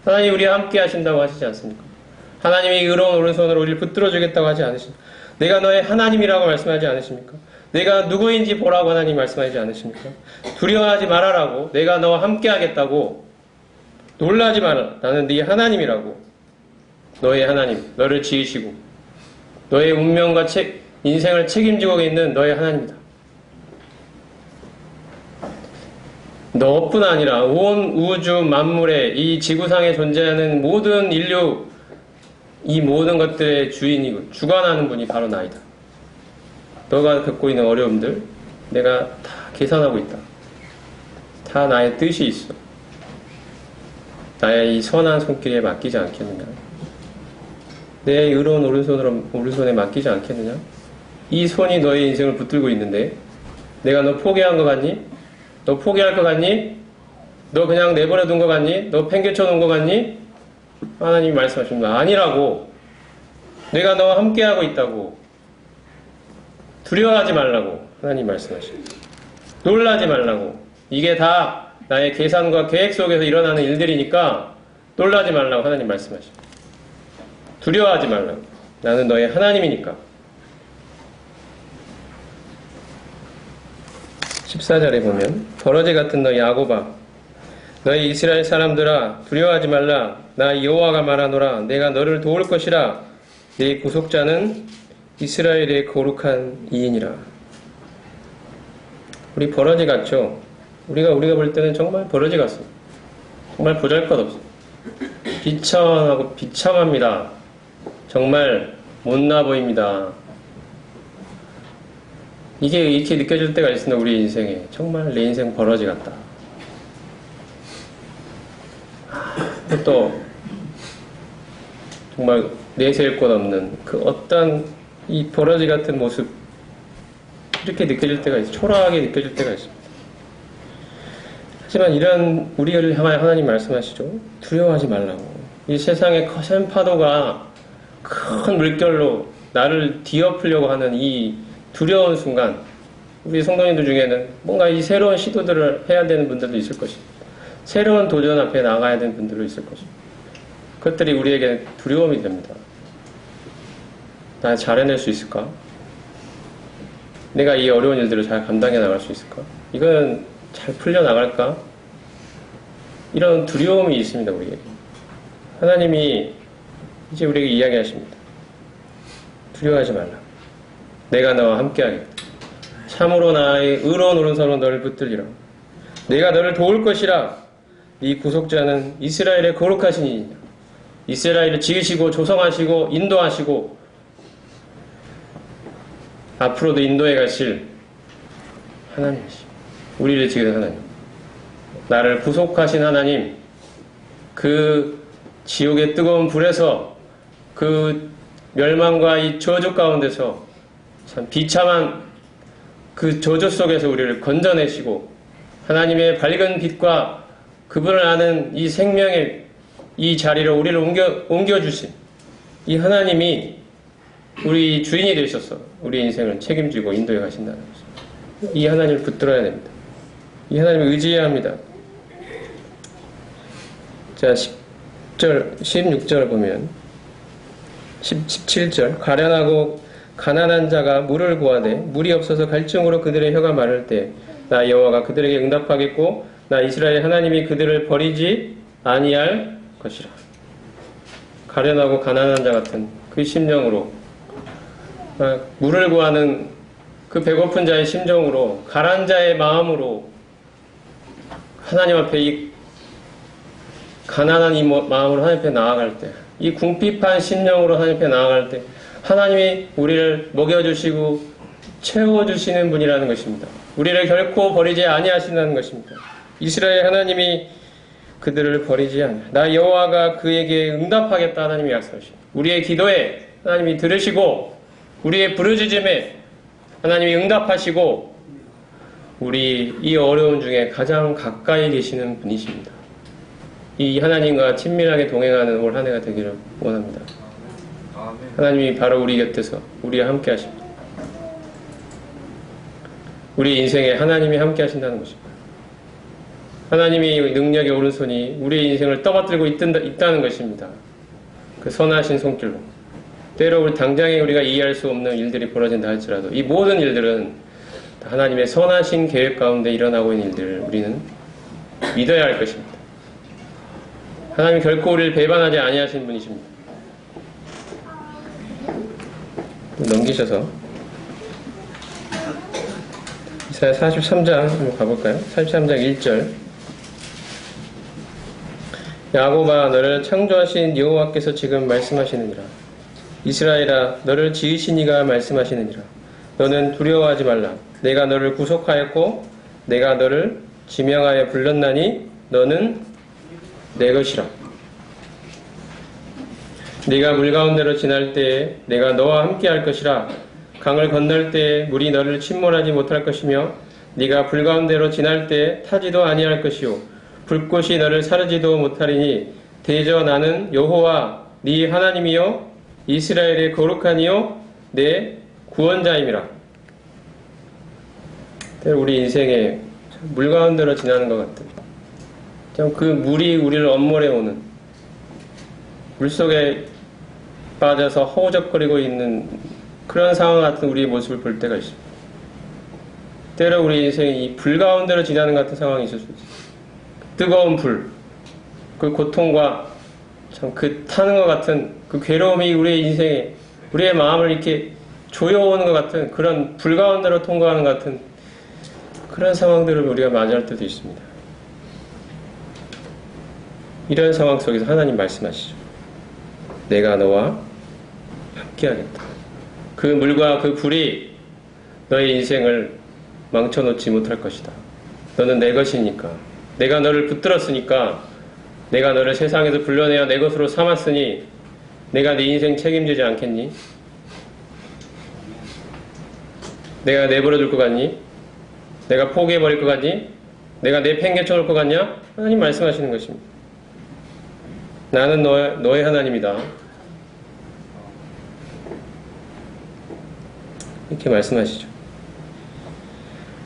Speaker 1: 하나님 우리와 함께 하신다고 하시지 않습니까? 하나님이 의로운 오른손으로 우리를 붙들어 주겠다고 하지 않으십니까? 내가 너의 하나님이라고 말씀하지 않으십니까? 내가 누구인지 보라고 하나님 말씀하지 않으십니까? 두려워하지 말아라고, 내가 너와 함께 하겠다고, 놀라지 마라. 나는 네 하나님이라고. 너의 하나님, 너를 지으시고 너의 운명과 인생을 책임지고 있는 너의 하나님이다. 너뿐 아니라 온 우주 만물에 이 지구상에 존재하는 모든 인류, 이 모든 것들의 주인이고 주관하는 분이 바로 나이다. 너가 겪고 있는 어려움들 내가 다 계산하고 있다. 다 나의 뜻이 있어. 나의 이 선한 손길에 맡기지 않겠느냐? 내 의로운 오른손에 맡기지 않겠느냐? 이 손이 너의 인생을 붙들고 있는데 내가 너 포기한 것 같니? 너 포기할 것 같니? 너 그냥 내버려 둔 것 같니? 너 팽개쳐 놓은 것 같니? 하나님이 말씀하십니다. 아니라고. 내가 너와 함께하고 있다고. 두려워하지 말라고 하나님 말씀하십니다. 놀라지 말라고. 이게 다 나의 계산과 계획 속에서 일어나는 일들이니까 놀라지 말라고 하나님 말씀하십니다. 두려워하지 말라고. 나는 너의 하나님이니까. 14절에 보면 버러지 같은 너희 야곱아, 너희 이스라엘 사람들아, 두려워하지 말라. 나 여호와가 말하노라. 내가 너를 도울 것이라. 네 구속자는 이스라엘의 거룩한 이인이라. 우리 버러지 같죠? 우리가 볼 때는 정말 버러지 같습니다. 정말 보잘것없어. 비천하고 비참합니다. 정말 못나 보입니다. 이게 이렇게 느껴질 때가 있습니다. 우리 인생에. 정말 내 인생 버러지 같다. 또 정말 내세울 것 없는 그 어떤 이 버러지 같은 모습, 이렇게 느껴질 때가 있어요. 초라하게 느껴질 때가 있습니다. 하지만 이런 우리를 향하여 하나님 말씀하시죠. 두려워하지 말라고. 이 세상의 거센 파도가 큰 물결로 나를 뒤엎으려고 하는 이 두려운 순간, 우리 성도님들 중에는 뭔가 이 새로운 시도들을 해야 되는 분들도 있을 것입니다. 새로운 도전 앞에 나가야 되는 분들도 있을 것입니다. 그것들이 우리에게 두려움이 됩니다. 나 잘 해낼 수 있을까? 내가 이 어려운 일들을 잘 감당해 나갈 수 있을까? 이건 잘 풀려나갈까? 이런 두려움이 있습니다, 우리에게. 하나님이 이제 우리에게 이야기하십니다. 두려워하지 말라. 내가 너와 함께하겠다. 참으로 나의 의로운 오른손으로 너를 붙들리라. 내가 너를 도울 것이라. 네 구속자는 이스라엘의 거룩하신 이니라. 이스라엘을 지으시고 조성하시고 인도하시고 앞으로도 인도해 가실 하나님이시. 우리를 지으신 하나님. 나를 구속하신 하나님. 그 지옥의 뜨거운 불에서, 그 멸망과 이 저주 가운데서, 참 비참한 그 저주 속에서 우리를 건져내시고 하나님의 밝은 빛과 그분을 아는 이 생명의 이 자리로 우리를 옮겨주신 이 하나님이 우리 주인이 되셔서 우리 인생을 책임지고 인도해 가신다는 것입니다. 이 하나님을 붙들어야 됩니다. 이 하나님을 의지해야 합니다. 자, 16절 보면 17절 가련하고 가난한 자가 물을 구하되 물이 없어서 갈증으로 그들의 혀가 마를 때 나 여호와가 그들에게 응답하겠고 나 이스라엘 하나님이 그들을 버리지 아니할 것이라. 가련하고 가난한 자 같은 그 심령으로 물을 구하는 그 배고픈 자의 심정으로 가난한 자의 마음으로 하나님 앞에 이 가난한 이 마음으로 하나님 앞에 나아갈 때, 이 궁핍한 심령으로 하나님 앞에 나아갈 때 하나님이 우리를 먹여주시고 채워주시는 분이라는 것입니다. 우리를 결코 버리지 아니하신다는 것입니다. 이스라엘 하나님이 그들을 버리지 않아. 나 여호와가 그에게 응답하겠다 하나님이 약속하십니다. 우리의 기도에 하나님이 들으시고 우리의 부르짖음에 하나님이 응답하시고 우리 이 어려운 중에 가장 가까이 계시는 분이십니다. 이 하나님과 친밀하게 동행하는 올 한 해가 되기를 원합니다. 하나님이 바로 우리 곁에서 우리와 함께 하십니다. 우리 인생에 하나님이 함께 하신다는 것입니다. 하나님이 능력의 오른손이 우리의 인생을 떠받들고 있다는 것입니다. 그 선하신 손길로. 때로 우리 당장에 우리가 이해할 수 없는 일들이 벌어진다 할지라도 이 모든 일들은 하나님의 선하신 계획 가운데 일어나고 있는 일들을 우리는 믿어야 할 것입니다. 하나님 결코 우리를 배반하지 아니하신 분이십니다. 넘기셔서 이사야 43장 한번 가볼까요? 43장 1절 야곱아 너를 창조하신 여호와께서 지금 말씀하시느니라. 이스라엘아 너를 지으신 이가 말씀하시느니라. 너는 두려워하지 말라. 내가 너를 구속하였고 내가 너를 지명하여 불렀나니 너는 내 것이라. 네가 물 가운데로 지날 때에 내가 너와 함께 할 것이라. 강을 건널 때에 물이 너를 침몰하지 못할 것이며 네가 불 가운데로 지날 때에 타지도 아니할 것이요 불꽃이 너를 사르지도 못하리니 대저 나는 여호와 네 하나님이요 이스라엘의 거룩한 이요 내 구원자임이라. 우리 인생에 물 가운데로 지나는 것 같은 참 그 물이 우리를 엄몰해오는 물속에 빠져서 허우적거리고 있는 그런 상황 같은 우리의 모습을 볼 때가 있습니다. 때로 우리 인생이 이 불 가운데로 지나는 같은 상황이 있을 수 있습니다. 뜨거운 불, 그 고통과 참 그 타는 것 같은 그 괴로움이 우리의 인생에 우리의 마음을 이렇게 조여오는 것 같은 그런 불 가운데로 통과하는 것 같은 그런 상황들을 우리가 맞이할 때도 있습니다. 이런 상황 속에서 하나님 말씀하시죠. 내가 너와 함께하겠다. 그 물과 그 불이 너의 인생을 망쳐놓지 못할 것이다. 너는 내 것이니까. 내가 너를 붙들었으니까. 내가 너를 세상에서 불러내어 내 것으로 삼았으니 내가 네 인생 책임지지 않겠니? 내가 내버려 둘 것 같니? 내가 포기해버릴 것 같니? 내가 내팽개쳐 놓을 것 같냐? 하나님 말씀하시는 것입니다. 나는 너의 하나님이다. 이렇게 말씀하시죠.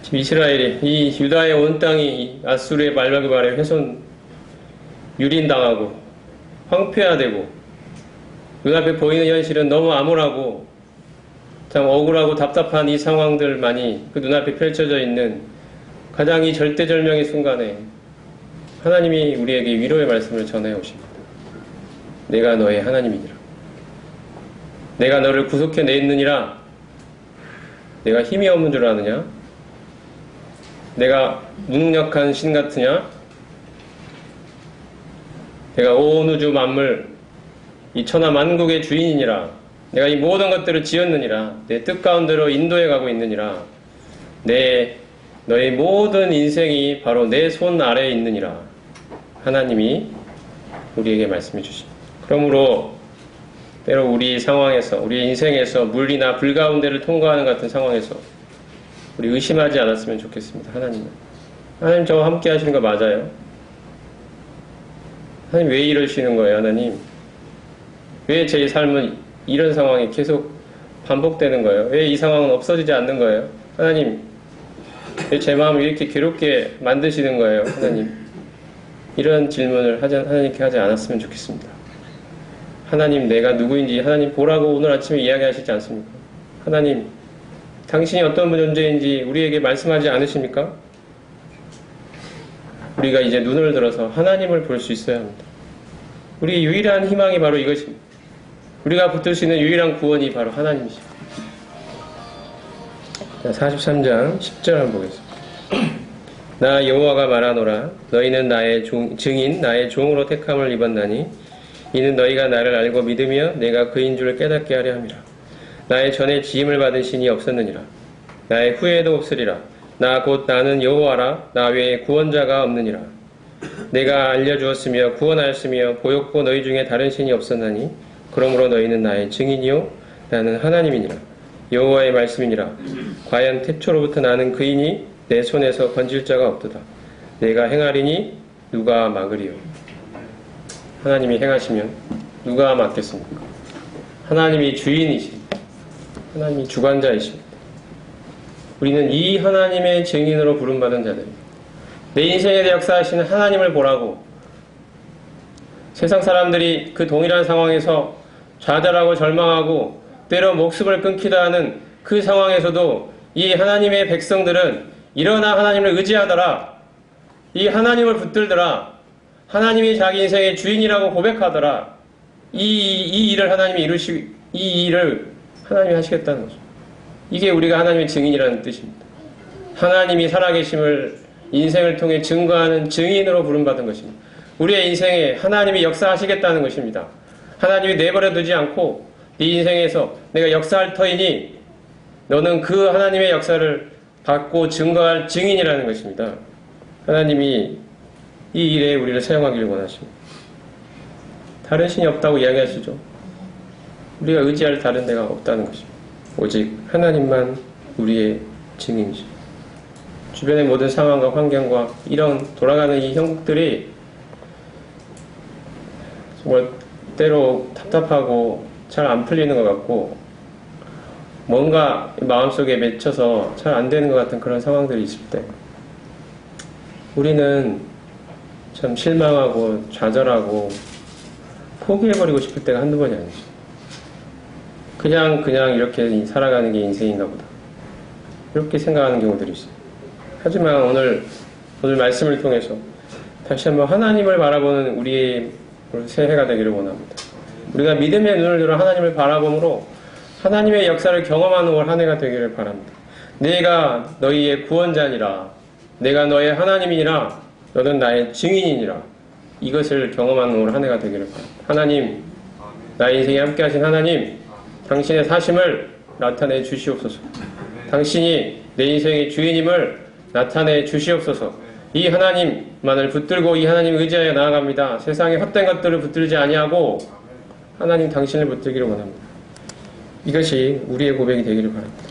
Speaker 1: 지금 이스라엘이 이 유다의 온 땅이 아수르의 말박이 발에 훼손 유린당하고 황폐화되고 눈앞에 보이는 현실은 너무 암울하고 참 억울하고 답답한 이 상황들만이 그 눈앞에 펼쳐져 있는 가장 이 절대절명의 순간에 하나님이 우리에게 위로의 말씀을 전해 오십니다. 내가 너의 하나님이니라. 내가 너를 구속해 내느니라. 내가 힘이 없는 줄 아느냐? 내가 무능력한 신 같으냐? 내가 온 우주 만물 이 천하 만국의 주인이니라. 내가 이 모든 것들을 지었느니라. 내 뜻 가운데로 인도해 가고 있느니라. 너의 모든 인생이 바로 내 손 아래에 있느니라. 하나님이 우리에게 말씀해 주십니다. 그러므로 때로 우리 상황에서 우리 인생에서 물이나 불 가운데를 통과하는 같은 상황에서 우리 의심하지 않았으면 좋겠습니다. 하나님 저와 함께 하시는 거 맞아요? 하나님 왜 이러시는 거예요, 하나님? 왜 제 삶은 이런 상황이 계속 반복되는 거예요? 왜 이 상황은 없어지지 않는 거예요? 하나님, 왜 제 마음을 이렇게 괴롭게 만드시는 거예요, 하나님? 이런 질문을 하나님께 하지 않았으면 좋겠습니다. 하나님, 내가 누구인지 하나님 보라고 오늘 아침에 이야기하시지 않습니까? 하나님, 당신이 어떤 존재인지 우리에게 말씀하지 않으십니까? 우리가 이제 눈을 들어서 하나님을 볼 수 있어야 합니다. 우리의 유일한 희망이 바로 이것입니다. 우리가 붙들 수 있는 유일한 구원이 바로 하나님이십니다. 43장 10절 한번 보겠습니다. 나 여호와가 말하노라. 너희는 나의 증인 나의 종으로 택함을 입었나니 이는 너희가 나를 알고 믿으며 내가 그인 줄 깨닫게 하려 함이라. 나의 전에 지임을 받은 신이 없었느니라. 나의 후에도 없으리라. 나 곧 나는 여호와라. 나 외에 구원자가 없느니라. 내가 알려주었으며 구원하였으며 보였고 너희 중에 다른 신이 없었나니 그러므로 너희는 나의 증인이요 나는 하나님이니라. 여호와의 말씀이니라. 과연 태초로부터 나는 그이니 내 손에서 건질 자가 없도다. 내가 행하리니 누가 막으리요. 하나님이 행하시면 누가 막겠습니까? 하나님이 주인이십니다. 하나님이 주관자이십니다. 우리는 이 하나님의 증인으로 부름받은 자들입니다. 내 인생에 대해 역사하시는 하나님을 보라고 세상 사람들이 그 동일한 상황에서 좌절하고 절망하고 때로 목숨을 끊기도 하는 그 상황에서도 이 하나님의 백성들은 일어나 하나님을 의지하더라. 이 하나님을 붙들더라. 하나님이 자기 인생의 주인이라고 고백하더라. 이 일을 하나님이 이 일을 하나님이 하시겠다는 거죠. 이게 우리가 하나님의 증인이라는 뜻입니다. 하나님이 살아계심을 인생을 통해 증거하는 증인으로 부름받은 것입니다. 우리의 인생에 하나님이 역사하시겠다는 것입니다. 하나님이 내버려 두지 않고 네 인생에서 내가 역사할 터이니 너는 그 하나님의 역사를 받고 증거할 증인이라는 것입니다. 하나님이 이 일에 우리를 사용하기를 원하십니다. 다른 신이 없다고 이야기하시죠. 우리가 의지할 다른 데가 없다는 것입니다. 오직 하나님만 우리의 증인이죠. 주변의 모든 상황과 환경과 이런 돌아가는 이 형국들이 정말 때로 답답하고 잘 안 풀리는 것 같고 뭔가 마음속에 맺혀서 잘 안 되는 것 같은 그런 상황들이 있을 때 우리는 참 실망하고 좌절하고 포기해버리고 싶을 때가 한두 번이 아니죠. 그냥 이렇게 살아가는 게 인생인가 보다. 이렇게 생각하는 경우들이 있어요. 하지만 오늘 말씀을 통해서 다시 한번 하나님을 바라보는 우리의 새해가 되기를 원합니다. 우리가 믿음의 눈을 들어 하나님을 바라봄으로 하나님의 역사를 경험하는 올 한 해가 되기를 바랍니다. 내가 너희의 구원자니라. 내가 너의 하나님이니라. 너는 나의 증인이니라. 이것을 경험하는 올 한 해가 되기를 바랍니다. 하나님, 나의 인생에 함께 하신 하나님, 당신의 사심을 나타내 주시옵소서. 당신이 내 인생의 주인임을 나타내 주시옵소서. 이 하나님만을 붙들고 이 하나님 의지하여 나아갑니다. 세상의 헛된 것들을 붙들지 아니하고 하나님 당신을 붙들기를 원합니다. 이것이 우리의 고백이 되기를 바랍니다.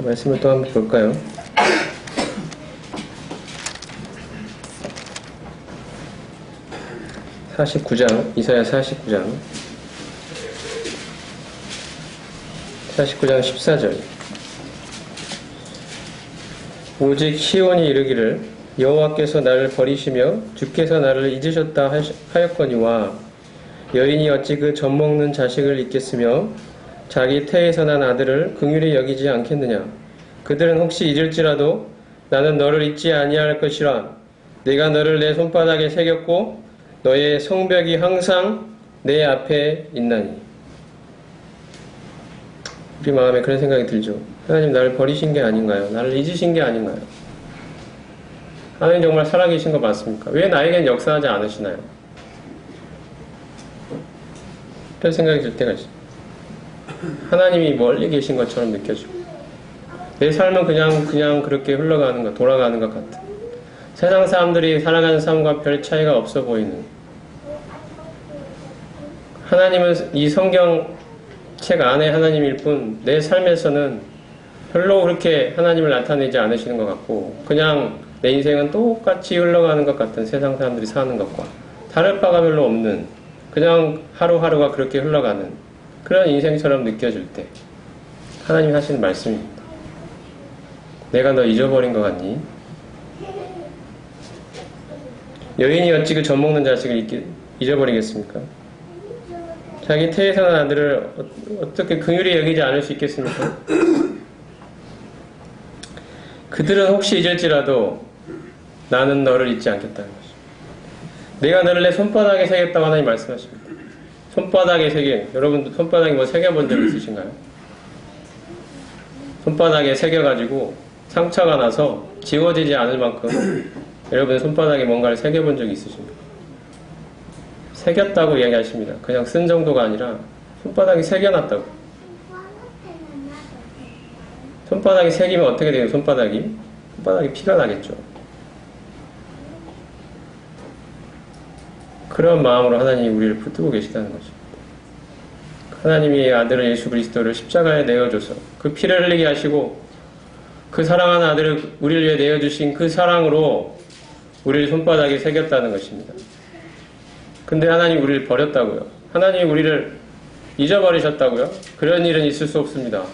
Speaker 1: 말씀을 또 한번 볼까요? 이사야 49장 14절. 오직 시온이 이르기를 여호와께서 나를 버리시며 주께서 나를 잊으셨다 하였거니와 여인이 어찌 그 젖먹는 자식을 잊겠으며 자기 태에서 난 아들을 긍휼히 여기지 않겠느냐. 그들은 혹시 잊을지라도 나는 너를 잊지 아니할 것이라. 내가 너를 내 손바닥에 새겼고 너의 성벽이 항상 내 앞에 있나니. 우리 마음에 그런 생각이 들죠. 하나님 나를 버리신 게 아닌가요? 나를 잊으신 게 아닌가요? 하나님 정말 살아계신 거 맞습니까? 왜 나에겐 역사하지 않으시나요? 그런 생각이 들 때가 있어요. 하나님이 멀리 계신 것처럼 느껴지고 내 삶은 그냥 그렇게 흘러가는 것, 돌아가는 것 같은 세상 사람들이 살아가는 삶과 별 차이가 없어 보이는 하나님은 이 성경책 안에 하나님일 뿐 내 삶에서는 별로 그렇게 하나님을 나타내지 않으시는 것 같고 그냥 내 인생은 똑같이 흘러가는 것 같은 세상 사람들이 사는 것과 다를 바가 별로 없는 그냥 하루하루가 그렇게 흘러가는 그런 인생처럼 느껴질 때 하나님이 하시는 말씀입니다. 내가 너 잊어버린 것 같니? 여인이 어찌 그 젖먹는 자식을 잊어버리겠습니까? 자기 태에서 난 아들을 어떻게 긍휼히 여기지 않을 수 있겠습니까? 그들은 혹시 잊을지라도 나는 너를 잊지 않겠다는 것입니다. 내가 너를 내 손바닥에 새겼다고 하나님 말씀하십니다. 손바닥에 새긴, 여러분 손바닥에 뭐 새겨본 적 있으신가요? 손바닥에 새겨가지고 상처가 나서 지워지지 않을 만큼 여러분 손바닥에 뭔가를 새겨본 적이 있으십니까? 새겼다고 이야기하십니다. 그냥 쓴 정도가 아니라 손바닥에 새겨놨다고. 손바닥에 새기면 어떻게 돼요? 손바닥이 피가 나겠죠. 그런 마음으로 하나님이 우리를 붙들고 계시다는 것입니다. 하나님이 아들을 예수 그리스도를 십자가에 내어줘서 그 피를 흘리게 하시고 그 사랑하는 아들을 우리를 위해 내어주신 그 사랑으로 우리를 손바닥에 새겼다는 것입니다. 근데 하나님 우리를 버렸다고요? 하나님 우리를 잊어버리셨다고요? 그런 일은 있을 수 없습니다.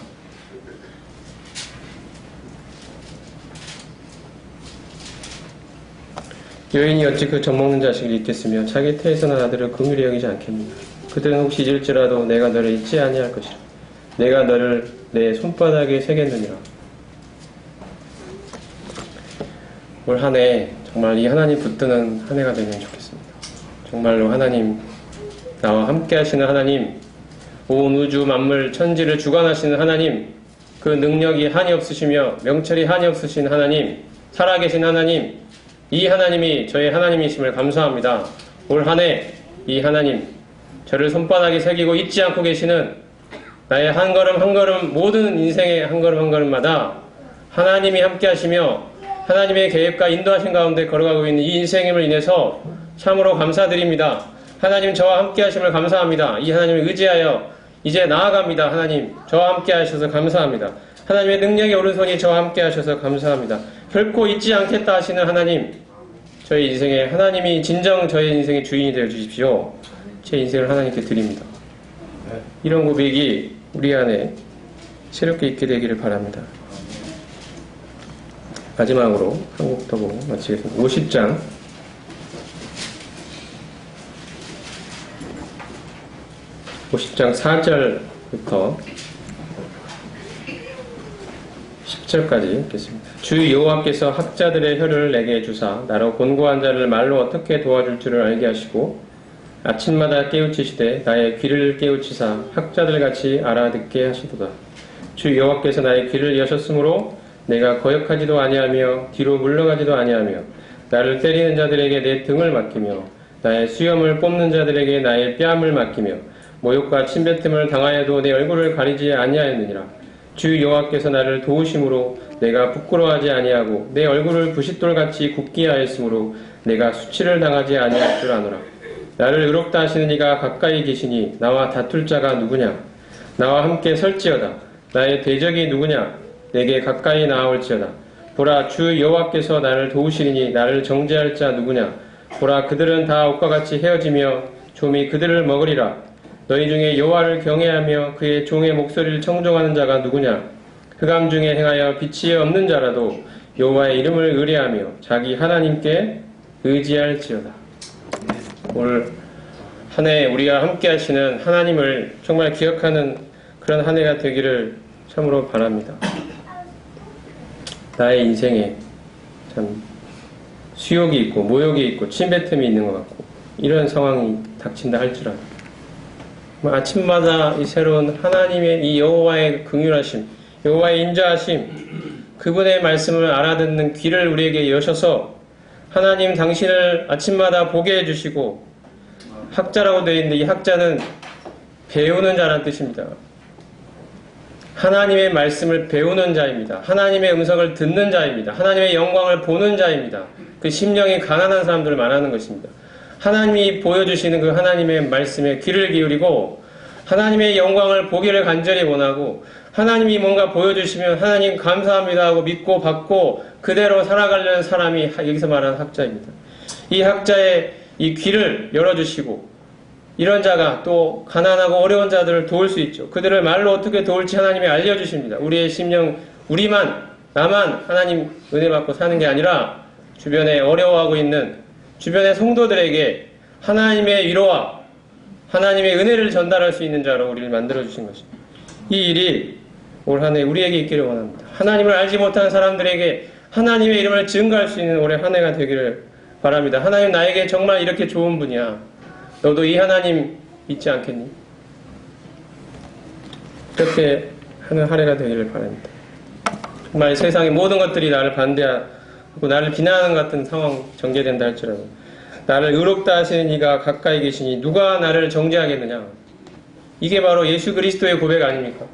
Speaker 1: 여인이 어찌 그 젖먹는 자식을 잊겠으며 자기 태에서 난 아들을 긍휼히 여기지 않겠느냐. 그들은 혹시 잊을지라도 내가 너를 잊지 아니할 것이라. 내가 너를 내 손바닥에 새겼느니라. 올 한 해 정말 이 하나님 붙드는 한 해가 되면 좋겠습니다. 정말로 하나님, 나와 함께 하시는 하나님, 온 우주 만물 천지를 주관하시는 하나님, 그 능력이 한이 없으시며 명철이 한이 없으신 하나님, 살아계신 하나님, 이 하나님이 저의 하나님이심을 감사합니다. 올 한 해 이 하나님, 저를 손바닥에 새기고 잊지 않고 계시는 나의 한 걸음 한 걸음, 모든 인생의 한 걸음 한 걸음마다 하나님이 함께 하시며 하나님의 계획과 인도하신 가운데 걸어가고 있는 이 인생임을 인해서 참으로 감사드립니다. 하나님 저와 함께 하심을 감사합니다. 이 하나님을 의지하여 이제 나아갑니다. 하나님 저와 함께 하셔서 감사합니다. 하나님의 능력의 오른손이 저와 함께 하셔서 감사합니다. 결코 잊지 않겠다 하시는 하나님, 저희 인생에 하나님이 진정 저의 인생의 주인이 되어 주십시오. 제 인생을 하나님께 드립니다. 이런 고백이 우리 안에 새롭게 있게 되기를 바랍니다. 마지막으로 한 곡 더 보고 마치겠습니다. 50장 4절부터 10절까지 읽겠습니다. 주 여호와께서 학자들의 혀를 내게 주사 나로 곤고한 자를 말로 어떻게 도와줄 줄을 알게 하시고 아침마다 깨우치시되 나의 귀를 깨우치사 학자들같이 알아듣게 하시도다. 주 여호와께서 나의 귀를 여셨으므로 내가 거역하지도 아니하며 뒤로 물러가지도 아니하며 나를 때리는 자들에게 내 등을 맡기며 나의 수염을 뽑는 자들에게 나의 뺨을 맡기며 모욕과 침뱉음을 당하여도 내 얼굴을 가리지 아니하였느니라. 주 여호와께서 나를 도우심으로 내가 부끄러워하지 아니하고 내 얼굴을 부싯돌같이 굳게 하였으므로 내가 수치를 당하지 아니할 줄 아노라. 나를 의롭다 하시는 이가 가까이 계시니 나와 다툴 자가 누구냐? 나와 함께 설지어다. 나의 대적이 누구냐? 내게 가까이 나아올지어다. 보라, 주 여호와께서 나를 도우시리니 나를 정죄할 자 누구냐? 보라, 그들은 다 옷과 같이 헤어지며 좀이 그들을 먹으리라. 너희 중에 여호와를 경외하며 그의 종의 목소리를 청종하는 자가 누구냐? 흑암 중에 행하여 빛이 없는 자라도 여호와의 이름을 의뢰하며 자기 하나님께 의지할지어다. 올 한 해 우리가 함께 하시는 하나님을 정말 기억하는 그런 한 해가 되기를 참으로 바랍니다. 나의 인생에 참 수욕이 있고 모욕이 있고 침뱉음이 있는 것 같고 이런 상황이 닥친다 할지라도 아침마다 이 새로운 하나님의 이 여호와의 긍휼하심, 여호와의 인자하심, 그분의 말씀을 알아듣는 귀를 우리에게 여셔서 하나님 당신을 아침마다 보게 해주시고, 학자라고 되어 있는데 이 학자는 배우는 자라는 뜻입니다. 하나님의 말씀을 배우는 자입니다. 하나님의 음성을 듣는 자입니다. 하나님의 영광을 보는 자입니다. 그 심령이 가난한 사람들을 말하는 것입니다. 하나님이 보여주시는 그 하나님의 말씀에 귀를 기울이고 하나님의 영광을 보기를 간절히 원하고 하나님이 뭔가 보여주시면 하나님 감사합니다 하고 믿고 받고 그대로 살아가려는 사람이 여기서 말하는 학자입니다. 이 학자의 이 귀를 열어주시고 이런 자가 또 가난하고 어려운 자들을 도울 수 있죠. 그들을 말로 어떻게 도울지 하나님이 알려주십니다. 우리의 심령, 나만 하나님 은혜 받고 사는 게 아니라 주변에 어려워하고 있는 주변의 성도들에게 하나님의 위로와 하나님의 은혜를 전달할 수 있는 자로 우리를 만들어주신 것입니다. 이 일이 올 한 해 우리에게 있기를 원합니다. 하나님을 알지 못하는 사람들에게 하나님의 이름을 증거할 수 있는 올해 한 해가 되기를 바랍니다. 하나님 나에게 정말 이렇게 좋은 분이야. 너도 이 하나님 믿지 않겠니? 그렇게 하는 한 해가 되기를 바랍니다. 정말 세상의 모든 것들이 나를 반대하고 나를 비난하는 같은 상황 전개된다 할지라도 나를 의롭다 하시는 이가 가까이 계시니 누가 나를 정죄하겠느냐. 이게 바로 예수 그리스도의 고백 아닙니까?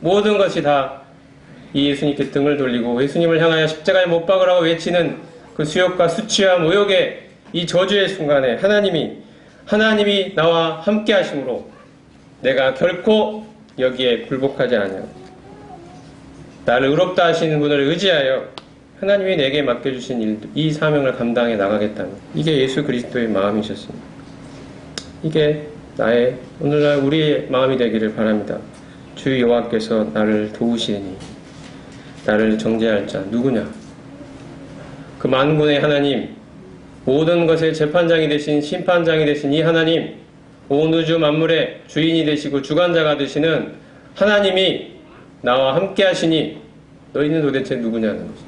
Speaker 1: 모든 것이 다 이 예수님께 등을 돌리고 예수님을 향하여 십자가에 못 박으라고 외치는 그 수욕과 수치와 모욕의 이 저주의 순간에 하나님이 나와 함께 하심으로 내가 결코 여기에 굴복하지 않아요. 나를 의롭다 하시는 분을 의지하여 하나님이 내게 맡겨주신 일, 이 사명을 감당해 나가겠다는 이게 예수 그리스도의 마음이셨습니다. 이게 오늘날 우리의 마음이 되기를 바랍니다. 주 여호와께서 나를 도우시니 나를 정죄할 자 누구냐? 그 만군의 하나님, 모든 것의 재판장이 되신 심판장이 되신 이 하나님, 온 우주 만물의 주인이 되시고 주관자가 되시는 하나님이 나와 함께 하시니 너희는 도대체 누구냐는 거죠.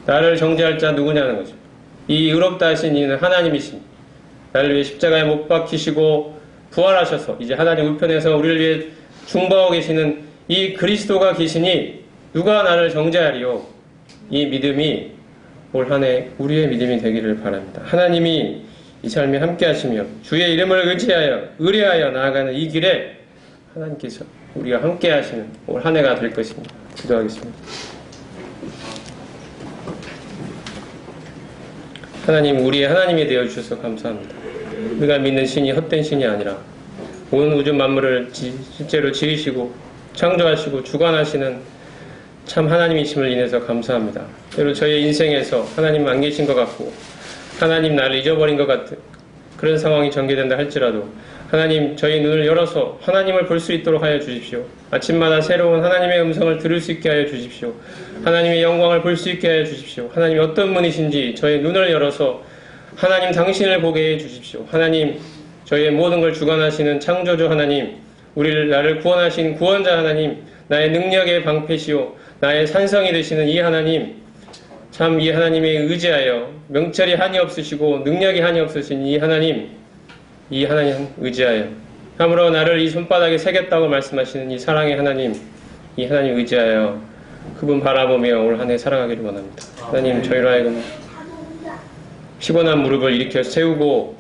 Speaker 1: 나를 정죄할 자 누구냐는 거죠. 이 의롭다 하신 이는 하나님이시니 나를 위해 십자가에 못 박히시고 부활하셔서 이제 하나님 우편에서 우리를 위해 중보하고 계시는 이 그리스도가 계시니 누가 나를 정죄하리요. 이 믿음이 올 한 해 우리의 믿음이 되기를 바랍니다. 하나님이 이 삶에 함께 하시며 주의 이름을 의뢰하여 나아가는 이 길에 하나님께서 우리가 함께 하시는 올 한 해가 될 것입니다. 기도하겠습니다. 하나님, 우리의 하나님이 되어주셔서 감사합니다. 우리가 믿는 신이 헛된 신이 아니라 온 우주 만물을 실제로 지으시고 창조하시고 주관하시는 참 하나님이심을 인해서 감사합니다. 때로 저의 인생에서 하나님 안 계신 것 같고 하나님 나를 잊어버린 것 같은 그런 상황이 전개된다 할지라도 하나님 저희 눈을 열어서 하나님을 볼 수 있도록 하여 주십시오. 아침마다 새로운 하나님의 음성을 들을 수 있게 하여 주십시오. 하나님의 영광을 볼 수 있게 하여 주십시오. 하나님이 어떤 분이신지 저의 눈을 열어서 하나님 당신을 보게 해 주십시오. 하나님 저희의 모든 걸 주관하시는 창조주 하나님, 나를 구원하신 구원자 하나님, 나의 능력의 방패시오 나의 산성이 되시는 이 하나님, 참 이 하나님에 의지하여 명철이 한이 없으시고 능력이 한이 없으신 이 하나님 의지하여 참으로 나를 이 손바닥에 새겼다고 말씀하시는 이 사랑의 하나님, 이 하나님 의지하여 그분 바라보며 올 한 해 살아가기를 원합니다. 하나님 저희로 하여금 피곤한 무릎을 일으켜 세우고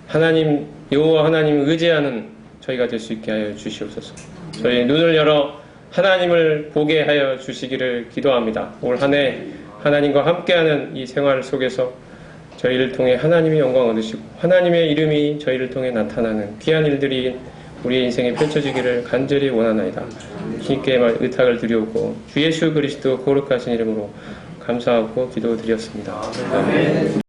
Speaker 1: 하나님 여호와 하나님 의지하는 저희가 될 수 있게 하여 주시옵소서. 저희 눈을 열어 하나님을 보게 하여 주시기를 기도합니다. 올 한 해 하나님과 함께하는 이 생활 속에서 저희를 통해 하나님의 영광 얻으시고 하나님의 이름이 저희를 통해 나타나는 귀한 일들이 우리의 인생에 펼쳐지기를 간절히 원하나이다. 주님께 의탁을 드리옵고 주 예수 그리스도 거룩하신 이름으로 감사하고 기도드렸습니다. 아멘.